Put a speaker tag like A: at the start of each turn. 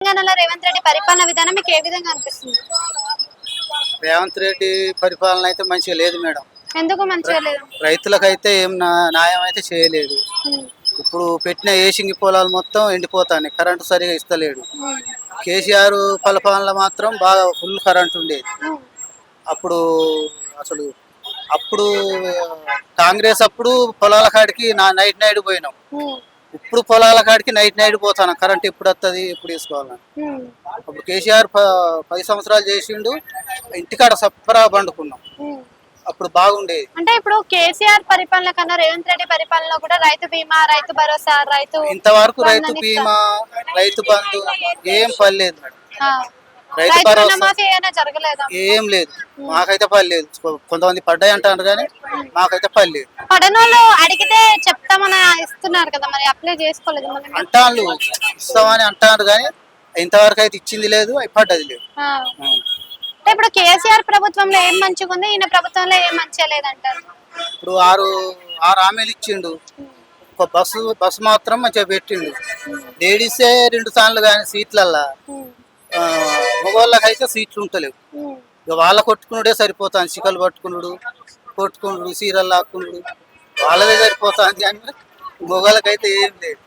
A: తెలంగాణలో రేవంత్ రెడ్డి పరిపాలన విధానం మీకు ఏ విధంగా అనిపిస్తుంది?
B: రేవంత్ రెడ్డి పరిపాలన అయితే మంచిగా లేదు మేడం.
A: ఎందుకు మంచిగా లేదు?
B: రైతులకైతే ఏం న్యాయం అయితే చేయలేదు.
A: ఉమ్,
B: ఇప్పుడు పెట్టిన ఏషింగి పొలాలు మొత్తం ఎండిపోతాయి, కరెంటు సరిగా ఇస్తలేడు.
A: ఉమ్,
B: కేసీఆర్ పరిపాలనలో మాత్రం బాగా ఫుల్ కరెంట్ ఉండేది.
A: ఉమ్,
B: అప్పుడు అసలు అప్పుడు కాంగ్రెస్ అప్పుడు పొలాల కాడికి నైట్ నైట్ పోయినాం.
A: ఉమ్,
B: ఇప్పుడు పొలాల కాడికి నైట్ నైట్ పోతాను, కరెంట్ ఎప్పుడు వస్తుంది ఎప్పుడు తీసుకోవాలని.
A: ఉమ్,
B: అప్పుడు కేసీఆర్ 10 సంవత్సరాలు చేసిండు, ఇంటికాడ సప్పరా పండుకున్నాం.
A: ఉమ్.
B: అప్పుడు బాగుండేది.
A: అంటే ఇప్పుడు కేసీఆర్ పరిపాలన కన్నా రేవంత్ రెడ్డి పరిపాలన కూడా రైతు బీమా, రైతు భరోసా, రైతు
B: ఇంతవరకు రైతు
A: బంధన్
B: బీమా, రైతు బంధు ఏం పర్లేదు మేడం.
A: ఆ,
B: రైతు
A: రైతు
B: భరోసా
A: రుణమాఫీ ఏమైనా జరగలేదా?
B: ఏం లేదు, మాకైతే పర్లేదు. కొంతమంది పడ్డాయి అంటారు కానీ మాకైతే పర్లేదు.
A: పడనోళ్ళు అడిగితే చెప్తామని ఇస్తున్నారు కదా, మరి అప్లై చేసుకోలేదు మనం.
B: అంటాళ్ళు ఇస్తామని అంటారు కానీ ఇంతవరకు అయితే ఇచ్చింది లేదు, అవి పడ్డది లేదు.
A: అంటే ఇప్పుడు కేసీఆర్ ప్రభుత్వంలో ఏం మంచిగా ఉంది, ఈయన ప్రభుత్వంలో ఏం మంచిగా లేదంటారు?
B: ఇప్పుడు ఆరు హామీలు ఇచ్చిండు, ఒక బస్సు మాత్రం మంచిగా పెట్టిండు. లేడీసే 2 సార్లు కానీ సీట్లల్లా, మగవాళ్ళకైతే సీట్లు ఉంటలేవు. ఇక వాళ్ళ కొట్టుకున్నాడే సరిపోతాను, చికలు కొట్టుకున్నాడు సీరలు లాక్కున్నాడు, వాళ్ళదే సరిపోతాను కానీ మగవాళ్ళకైతే ఏం లేదు.